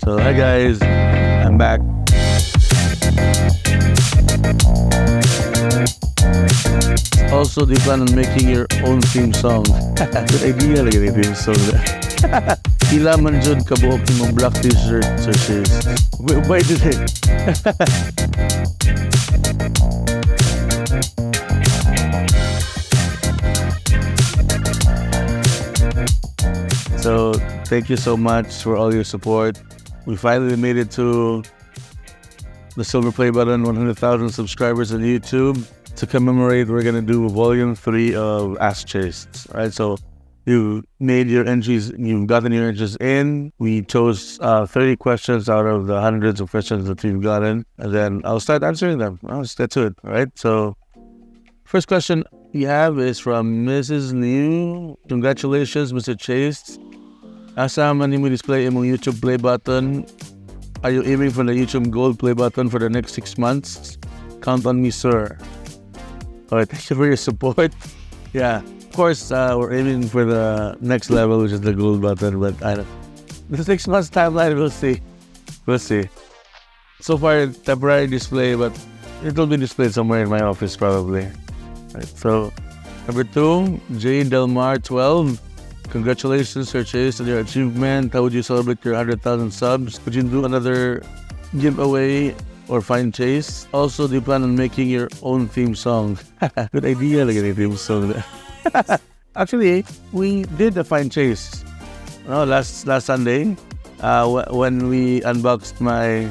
So hi guys, I'm back. Also, do you plan on making your own theme song? Good idea lagi yung theme song. Pila man jud kabuok imong black t-shirt, Tshirt. Why did it? So, thank you so much for all your support. We finally made it to the silver play button, 100,000 subscribers on YouTube. To commemorate, we're gonna do volume 3 of Ask Chased. Right, so you made your entries, you've gotten your entries in. We chose 30 questions out of the hundreds of questions that we've gotten, and then I'll start answering them. Let's get to it. All right, so first question we have is from Mrs. Liu. Congratulations, Mr. Chased. Asa man nimo display imong YouTube play button? Are you aiming for the YouTube Gold play button for the next 6 months? Count on me, sir. Alright, thank you for your support. Yeah, of course, we're aiming for the next level, which is the Gold button, but I don't. The 6 months timeline, we'll see. We'll see. So far, temporary display, but it'll be displayed somewhere in my office probably. Right, so, number 2, J. Delmar 12. Congratulations, Sir Chase, on your achievement. How would you celebrate your 100,000 subs? Would you do another giveaway or find Chase? Also, do you plan on making your own theme song? Good idea, like a theme song. Actually, we did a find Chase. Last Sunday, when we unboxed my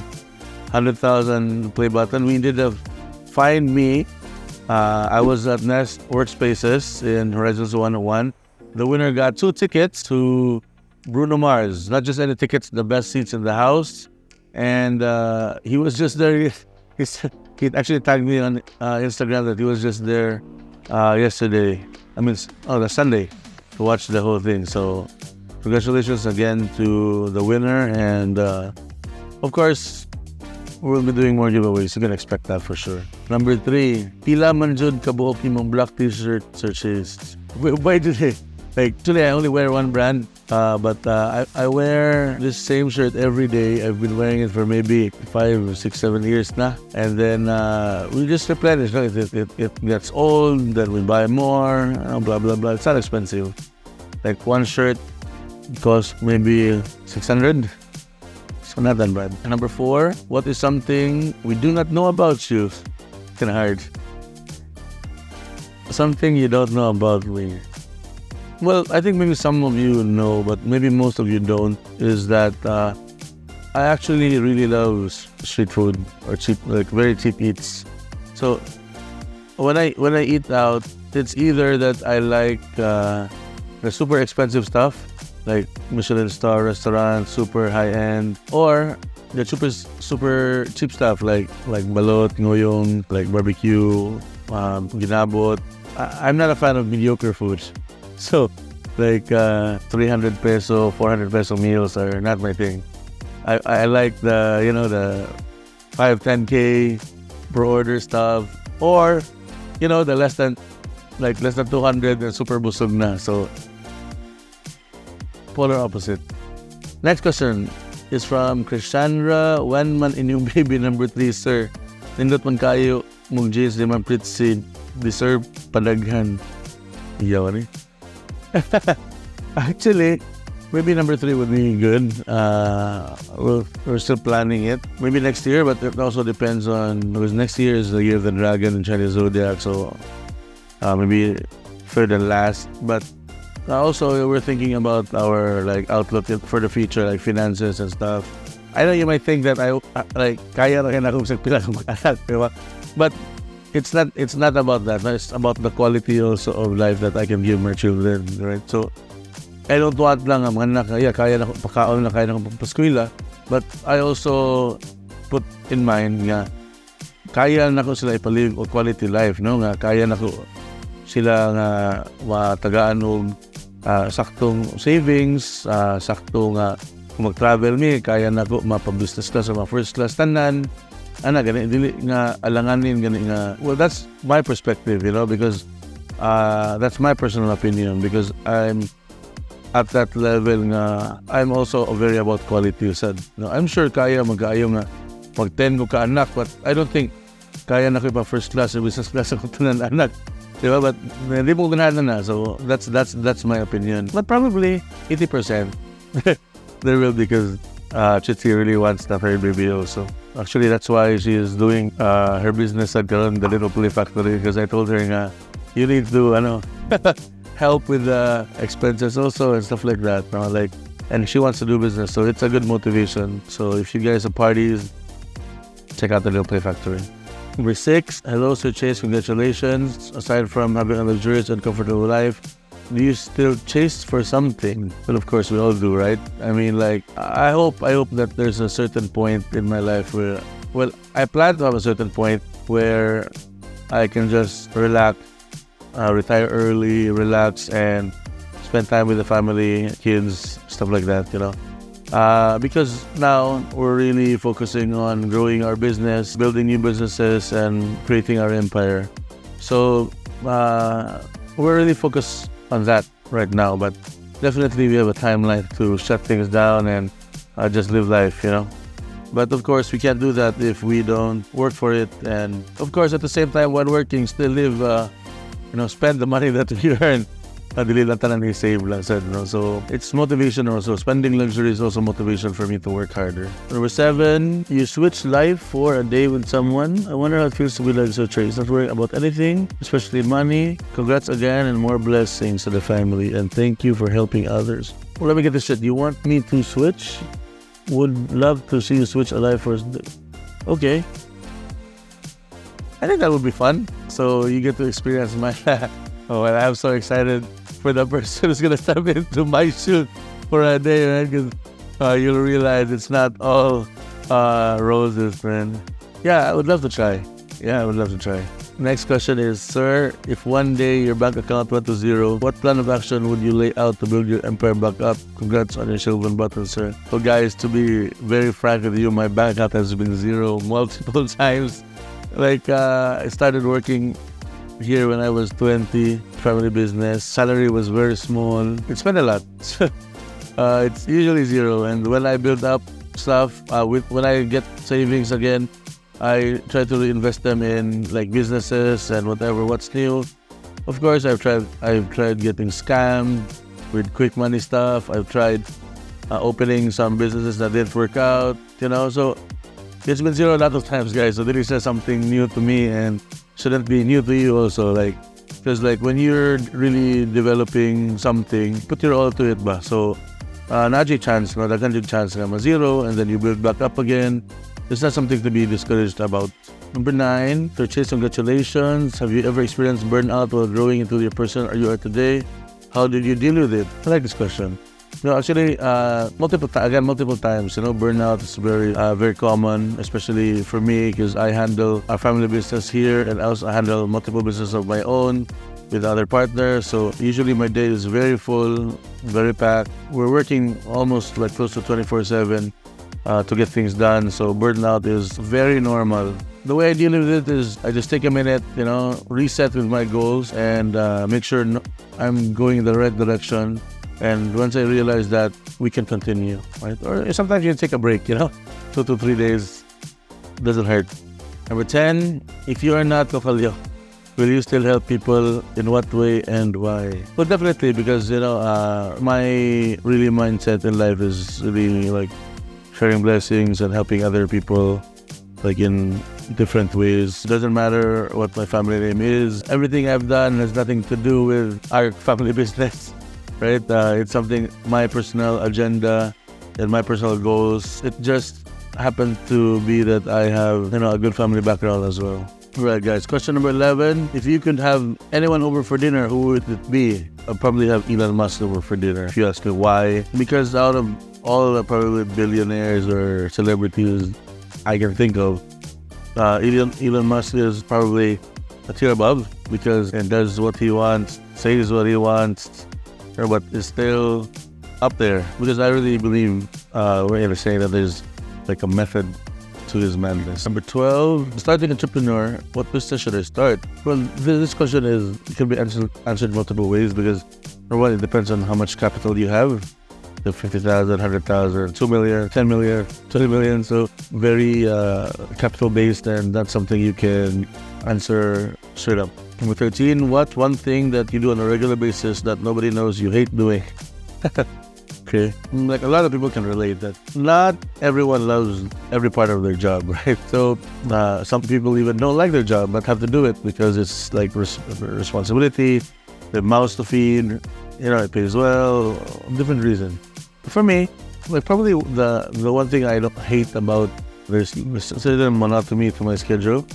100,000 play button, we did a find me. I was at Nest Workspaces in Horizons 101. The winner got 2 tickets to Bruno Mars. Not just any tickets, the best seats in the house. And he was just there. He actually tagged me on Instagram that he was just there yesterday. The Sunday to watch the whole thing. So congratulations again to the winner. And of course, we'll be doing more giveaways. You can expect that for sure. Number 3, pila man jud kabuok imong black t-shirt, Sir Chase. Why did it? Actually, I only wear one brand, but I wear this same shirt every day. I've been wearing it for maybe 5, 6, 7 years now. And then we just replenish. If it gets old, then we buy more, blah, blah, blah. It's not expensive. Like one shirt costs maybe 600. So not that bad. Number 4, what is something we do not know about you? Kind of hard. Something you don't know about me. Well, I think maybe some of you know, but maybe most of you don't, is that I actually really love street food or cheap, like very cheap eats. So when I eat out, it's either that I like the super expensive stuff, like Michelin star restaurant, super high end, or the super cheap stuff like balot, ngoyong, like barbecue, ginabot. I'm not a fan of mediocre food. So, like 300 peso, 400 peso meals are not my thing. I like the 5, 10K per order stuff, or the less than 200 and super busog na. So, polar opposite. Next question is from Krishandra. When man inyong baby number 3, sir? Nindot man kayo mong jeans di man pritsi deserve padaghan. Iyaw ni. Actually, maybe number 3 would be good. We're still planning it. Maybe next year, but it also depends on, because next year is the year of the dragon in Chinese zodiac, so maybe third and last. But also we're thinking about our outlook for the future, like finances and stuff. I know you might think that I kaya na ako sa pila kong mag-anak, but it's not about that. It's about the quality also of life that I can give my children, right? So I don't want lang ang mga anak kaya na pakaon na kaya na paskwela, but I also put in mind nga kaya na ko sila ipalive o quality life, no? Nga kaya na ko sila nga matagaan og saktong savings, saktong kung mag-travel mi kaya na ko mapa-business class o ma-first class tanan. Gani dili nga alanganin gani nga. Well, that's my perspective, because that's my personal opinion, because I'm at that level nga I'm also very about quality sad. No, I'm sure kaya mag-aayo nga mag 10 ko ka anak, but I don't think kaya na ko pa first class or business class ako tanan anak. Diba? But hindi mo ganahan na. So that's my opinion. But probably 80% there will, because Chitsi really wants the her baby also. Actually, that's why she is doing her business at the Little Play Factory, because I told her nga, you need to help with the expenses also and stuff like that. No? Like, and she wants to do business, so it's a good motivation. So if you guys have parties, check out the Little Play Factory. Number 6, hello Sir Chase, congratulations. Aside from having a luxurious and comfortable life, do you still chase for something? Well, of course, we all do, right? I mean, like, I hope that there's a certain point in my life where, well, I plan to have a certain point where I can just relax, retire early, relax, and spend time with the family, kids, stuff like that, you know. Because now we're really focusing on growing our business, building new businesses, and creating our empire. So we're really focused on that right now, but definitely we have a timeline to shut things down and just live life, you know. But of course, we can't do that if we don't work for it. And of course, at the same time, when working, still live, spend the money that we earn. Dili lang tanan ni save lang said, no? So it's motivation also. Spending luxury is also motivation for me to work harder. Number 7, you switch life for a day with someone. I wonder how it feels to be like such Trace, not worrying about anything, especially money. Congrats again and more blessings to the family, and thank you for helping others. Well, let me get this shit. You want me to switch? Would love to see you switch a life for a day. Okay. I think that would be fun. So you get to experience my oh, and I'm so excited for the person who's gonna step into my shoot for a day, right? Because you'll realize it's not all roses, friend. Yeah, I would love to try. Next question is, sir, if one day your bank account went to zero, what plan of action would you lay out to build your empire back up? Congrats on your silver button, sir. So guys, to be very frank with you, my bank account has been zero multiple times. Like, I started working here when I was 20, family business. Salary was very small. It spent a lot. It's usually zero. And when I build up stuff, when I get savings again, I try to reinvest them in like businesses and what's new. Of course, I've tried getting scammed with quick money stuff. I've tried opening some businesses that didn't work out, you know. So it's been zero a lot of times, guys. So this is something new to me and shouldn't be new to you also. Like, because like when you're really developing something, put your all to it ba. So naji chance, dagan yung chance nga ma-zero, and then you build back up again. It's not something to be discouraged about. Number 9, Sir Chase, congratulations. Have you ever experienced burnout while growing into the person you are today? How did you deal with it? I like this question. No, actually, multiple times. You know, burnout is very common, especially for me, because I handle a family business here, and I also handle multiple businesses of my own with other partners. So usually my day is very full, very packed. We're working almost like close to 24/7 to get things done. So burnout is very normal. The way I deal with it is I just take a minute, you know, reset with my goals, and make sure I'm going in the right direction. And once I realize that, we can continue, right? Or sometimes you can take a break, you know? 2 to 3 days doesn't hurt. Number 10, if you are not kakalyo, will you still help people? In what way and why? Well, definitely, because, you know, my really mindset in life is really like sharing blessings and helping other people, like in different ways. It doesn't matter what my family name is. Everything I've done has nothing to do with our family business. Right? It's something, my personal agenda and my personal goals. It just happened to be that I have, you know, a good family background as well. Right, guys. Question number 11. If you could have anyone over for dinner, who would it be? I'd probably have Elon Musk over for dinner. If you ask me why. Because out of all the probably billionaires or celebrities I can think of, Elon Musk is probably a tier above, because he does what he wants, says what he wants, but is still up there. Because I really believe we're saying that there's like a method to his madness. Number 12, starting entrepreneur. What business should I start? Well, this question can be answered multiple ways because, number one, it depends on how much capital you have. So 50,000, 100,000, 2 million, 10 million, 20 million. So very capital based, and that's something you can answer straight up. Number 13, what one thing that you do on a regular basis that nobody knows you hate doing? Okay, like a lot of people can relate that not everyone loves every part of their job, right? So some people even don't like their job but have to do it because it's like responsibility, the mouths to feed, it pays well, different reason. For me, like probably the one thing I don't hate about there's a certain monotony to my schedule.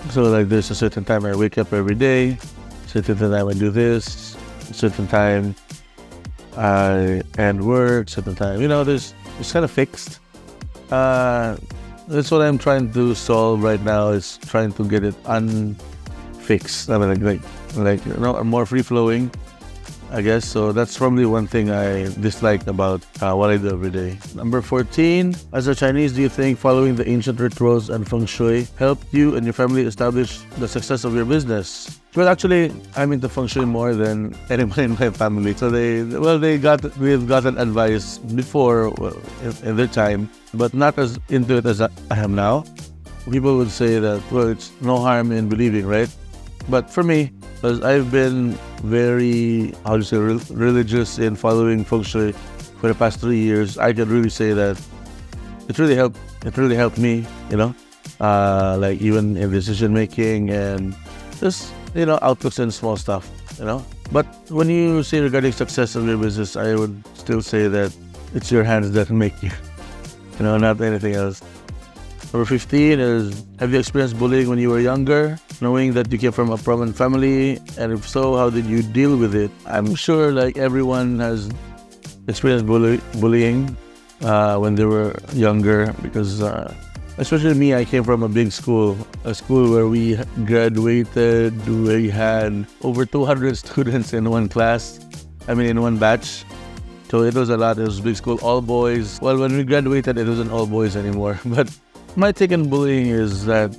So like there's a certain time I wake up every day, certain time I do this, certain time I end work, certain time. It's kind of fixed. That's what I'm trying to solve right now, is trying to get it unfixed. I mean, like more free flowing, I guess. So that's probably one thing I dislike about what I do every day. Number 14, as a Chinese, do you think following the ancient rituals and feng shui helped you and your family establish the success of your business? Well, actually, I'm into feng shui more than anyone in my family. So we've gotten advice before in their time, but not as into it as I am now. People would say that, well, it's no harm in believing, right? But for me, because I've been very, religious in following feng shui for the past 3 years, I can really say that it really helped. It really helped me, like even in decision making and just, outlooks and small stuff, But when you say regarding success of your business, I would still say that it's your hands that make you, not anything else. Number 15 is, have you experienced bullying when you were younger, knowing that you came from a prominent family? And if so, how did you deal with it? I'm sure like everyone has experienced bullying when they were younger because, especially me, I came from a big school, a school where we graduated, we had over 200 students in one in one batch. So it was a lot, it was a big school, all boys. Well, when we graduated, it wasn't all boys anymore, but my take on bullying is that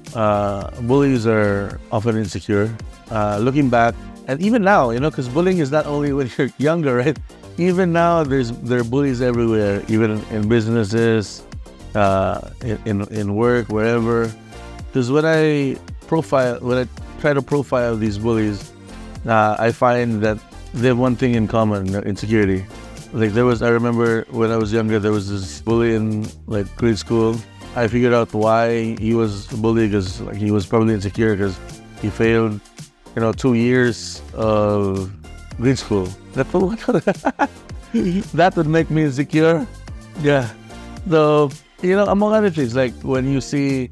bullies are often insecure. Looking back, and even now, because bullying is not only when you're younger, right? Even now, there are bullies everywhere, even in businesses, in work, wherever. Because when I try to profile these bullies, I find that they have one thing in common: insecurity. Like I remember when I was younger, there was this bully in like grade school. I figured out why he was bullied, because he was probably insecure because he failed, 2 years of grade school. That would make me insecure. Yeah. So, among other things, like when you see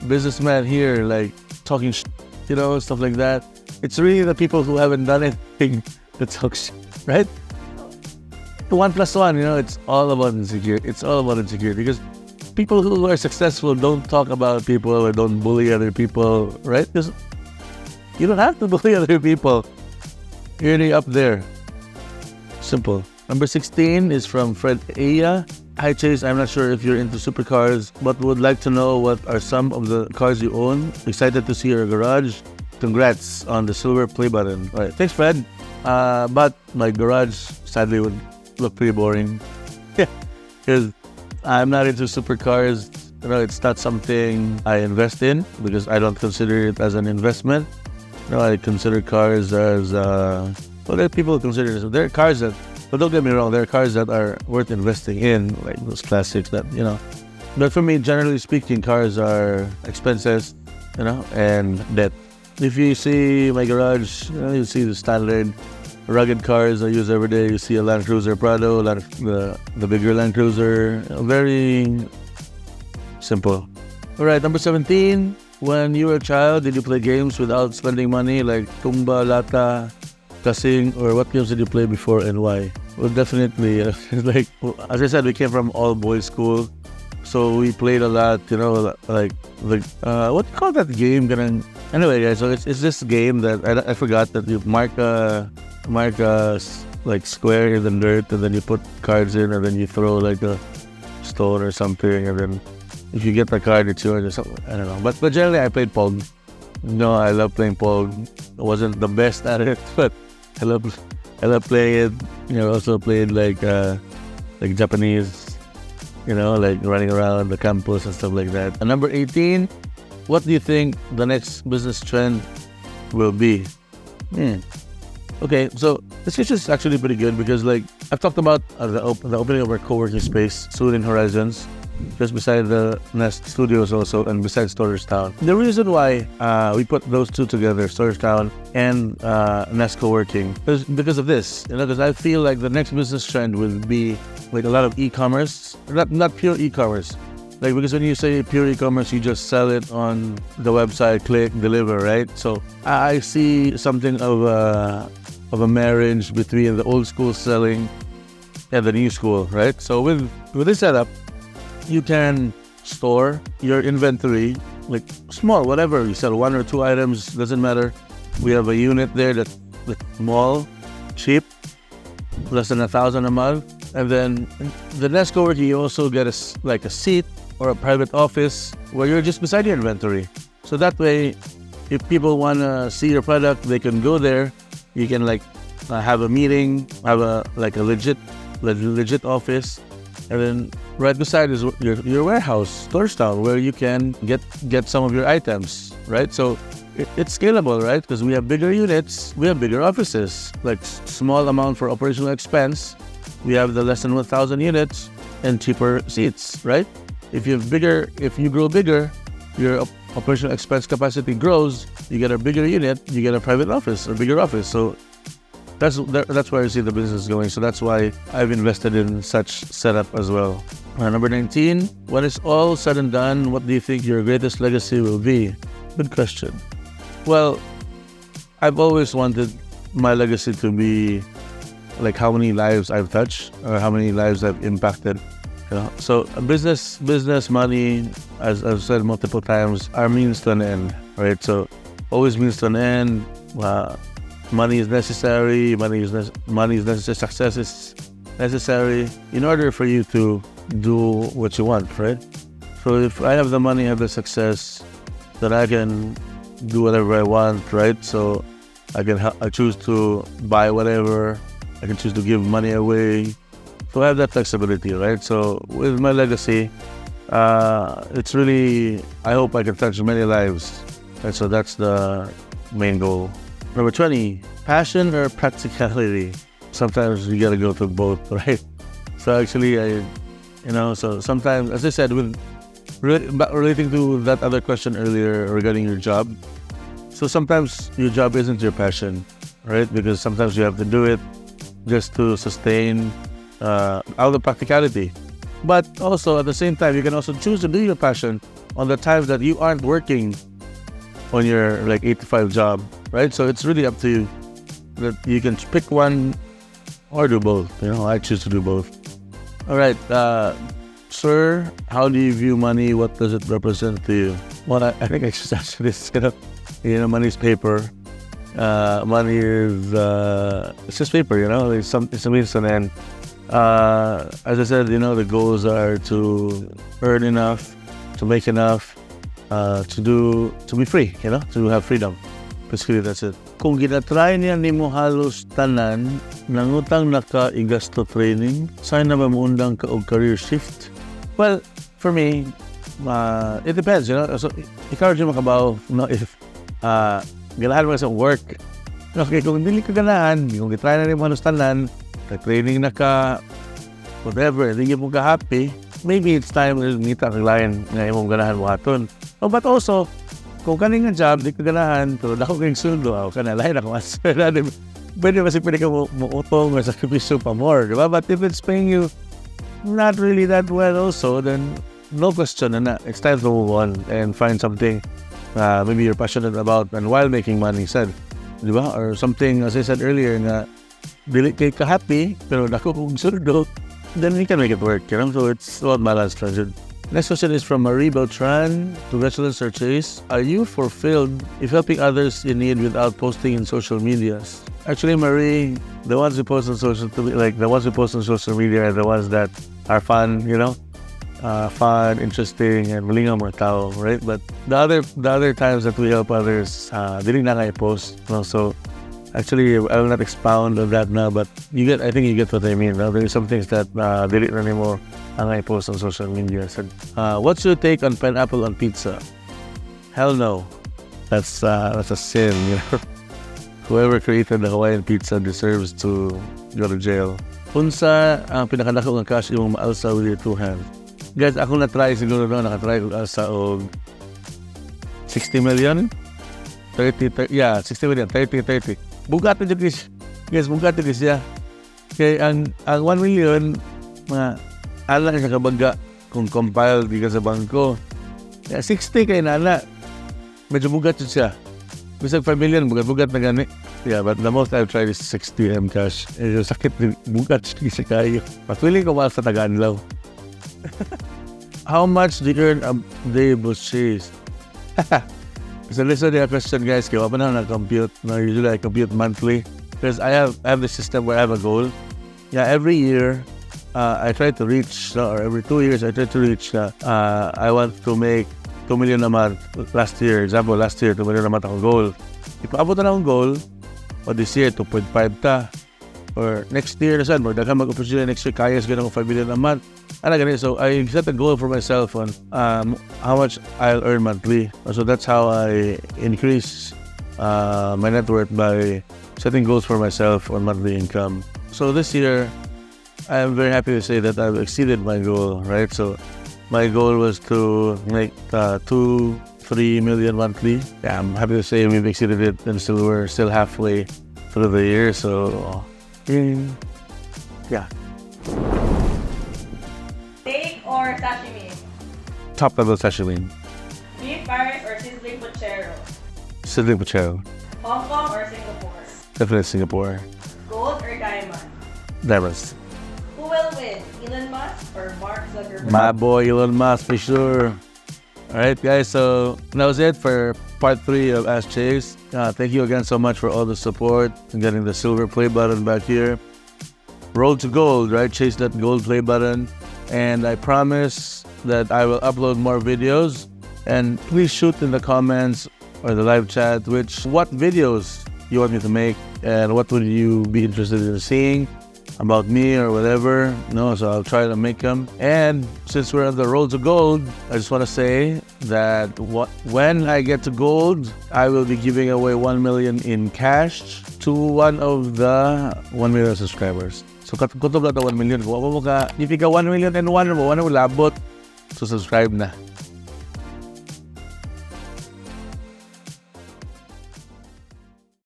businessmen here, like talking stuff like that, it's really the people who haven't done anything that talk shit, right? 1 + 1, it's all about insecurity. It's all about insecurity because people who are successful don't talk about people or don't bully other people, right? Because you don't have to bully other people. You're already up there. Simple. Number 16 is from Fred Aya. Hi Chase, I'm not sure if you're into supercars, but would like to know what are some of the cars you own. Excited to see your garage. Congrats on the silver play button. All right, thanks Fred. But my garage sadly would look pretty boring. Yeah, because I'm not into supercars. It's not something I invest in because I don't consider it as an investment. I consider cars as, there are people who consider it. There are cars that, but don't get me wrong, there are cars that are worth investing in, like those classics that, But for me, generally speaking, cars are expenses, and debt. If you see my garage, you see the standard rugged cars I use every day. You see a Land Cruiser Prado, the bigger Land Cruiser. Very simple. All right, number 17. When you were a child, did you play games without spending money like Tumba, Lata, Kasing, or what games did you play before and why? Well, definitely, like, as I said, we came from all boys school. So we played a lot, like what do you call that game? Anyway, guys, so it's this game that I forgot that you mark a like square in the dirt, and then you put cards in, and then you throw like a stone or something, and then if you get the card, it's yours or something. I don't know. But generally, I played Pog. No, I love playing Pog. I wasn't the best at it, but I love playing it. Also played like Japanese, like running around the campus and stuff like that. And number 18, what do you think the next business trend will be? Okay, so this is actually pretty good because I've talked about the opening of our co-working space soon in Horizons, just beside the Nest Studios also and beside Storage Town. The reason why we put those two together, Storage Town and Nest Co-working, is because of this. Because I feel like the next business trend will be like a lot of e-commerce, not pure e-commerce. Because when you say pure e-commerce, you just sell it on the website, click, deliver, right? So I see something of a marriage between the old school selling and the new school, right? So with this setup, you can store your inventory, small, whatever. You sell 1 or 2 items, doesn't matter. We have a unit there that's small, cheap, less than 1,000 a month. And then the Nest Co-working, you also get a seat or a private office where you're just beside your inventory. So that way, if people want to see your product, they can go there. You can have a meeting, have a legit office, and then right beside is your warehouse, Storage Town, where you can get some of your items, right? So it's scalable, right? Because we have bigger units, we have bigger offices, small amount for operational expense. We have the less than 1,000 units and cheaper seats, right? If you grow bigger, your operational expense capacity grows. You get a bigger unit, you get a private office or bigger office. So that's where I see the business going. So that's why I've invested in such setup as well. Number 19, when it's all said and done, what do you think your greatest legacy will be? Good question. Well, I've always wanted my legacy to be how many lives I've touched or how many lives I've impacted. So business, money, as I've said multiple times, are means to an end, right? So always means to an end. Money is necessary. Money is necessary. Success is necessary in order for you to do what you want, right? So if I have the money, I have the success, then I can do whatever I want, right? So I choose to buy whatever. I can choose to give money away. So I have that flexibility, right? So with my legacy, it's really, I hope I can touch many lives. And so that's the main goal. Number 20, passion or practicality? Sometimes you gotta go to both, right? So actually, so sometimes, as I said, relating to that other question earlier regarding your job, so sometimes your job isn't your passion, right? Because sometimes you have to do it just to sustain out of practicality. But also at the same time, you can also choose to do your passion on the times that you aren't working on your 8 to 5 job, right? So it's really up to you that you can pick one or do both. I choose to do both. All right, sir, how do you view money? What does it represent to you? Well, I think I just answered this. Money is paper. Money is it's just paper. It's a means to an end. As I said, the goals are to earn enough, to make enough, to be free, to have freedom. Basically, that's it. Kung ginatry niya ni mo halos tanan, nangutang naka igasto training, saan na ba mo undang ka og career shift? Well, for me, it depends, So, ikaw rin makabaw, if ganahan mo sa work. Okay, kung hindi ka ganahan, kung gitry na ni mo halos tanan, training na ka, whatever, hindi mo ka happy, maybe it's time to meet ang client na imong ganahan mo haton. But also, kung kaning nga job, di ka ganahan, pero dako kayong sundo, lain ako mas. Pwede ka mo-utong or sakripisyo pa more, diba? But if it's paying you not really that well also, then no question na. It's time to move on and find something maybe you're passionate about and while making money, said. Diba? Or something, as I said earlier, na dili kay ka happy, pero dako kong sundo, then we can make it work, So it's about balance, Transit. Next question is from Marie Beltran. Congratulations, Sir Chase. Are you fulfilled if helping others in need without posting in social medias? Actually, Marie, the ones who post on social media are the ones that are fun, fun, interesting, and malingaw mga tao, right? But the other times that we help others, dili na nga i-post, no? So actually, I will not expound on that now, but I think you get what I mean. No? There are some things that dili na nimo ang i-post on social media. So, what's your take on pineapple on pizza? Hell no. That's a sin, you know. Whoever created the Hawaiian Pizza deserves to go to jail. Unsa ang pinakadako nga cash imong maalsa with your two hands? Guys, ako na-try siguro no, nakatry kong alsa og 60 million? 30, yeah, 60 million, 30. Bugat na dyan, guys, bugat na siya. Kaya ang 1 million, mga alam sa kabaga kung compile di ka sa bangko. Kaya 60 kay nana, medyo bugat yun siya. Bisag 5 million, bugat na gani. Yeah, but the most I've tried is 60 M cash. Medyo sakit din, bugat siya kayo. But feeling ko mahal sa Taganlaw. How much do you earn a day, boss cheese? So listen to your question, guys. Kaya pa na na-compute. No, usually I compute monthly. Because I have the system where I have a goal. Yeah, every year, I try to reach, or every 2 years, I try to reach, I want to make 2 million a month. Last year, 2 million a month akong goal. Ipaabot na akong goal, o this year, 2.5 ta. Or next year, nasan mo, daghan mag-opportunity next year, kaya sa ganang 5 million a month. So I set a goal for myself on how much I'll earn monthly. So that's how I increase my net worth by setting goals for myself on monthly income. So this year, I am very happy to say that I've exceeded my goal, right? So my goal was to make 2-3 million monthly. Yeah, I'm happy to say we've exceeded it, and we're still halfway through the year. So yeah. Steak or sashimi? Top level sashimi. Beef Paris or sizzling puchero? Sizzling puchero. Hong Kong or Singapore? Definitely Singapore. Gold or diamond? Diamonds. Who will win, Elon Musk or Mark Zuckerberg? My boy Elon Musk for sure. Alright guys, so that was it for part 3 of Ask Chase. Thank you again so much for all the support and getting the silver play button back here. Roll to gold, right? Chase that gold play button. And I promise that I will upload more videos. And please shoot in the comments or the live chat what videos you want me to make and what would you be interested in seeing about me or whatever. No, so I'll try to make them. And since we're on the road to gold, I just want to say that when I get to gold, I will be giving away 1 million in cash to one of the 1 million subscribers. So kutob na 1 million. Kung ako mo ka, if you ka 1 million and 1 mo labot, so subscribe na.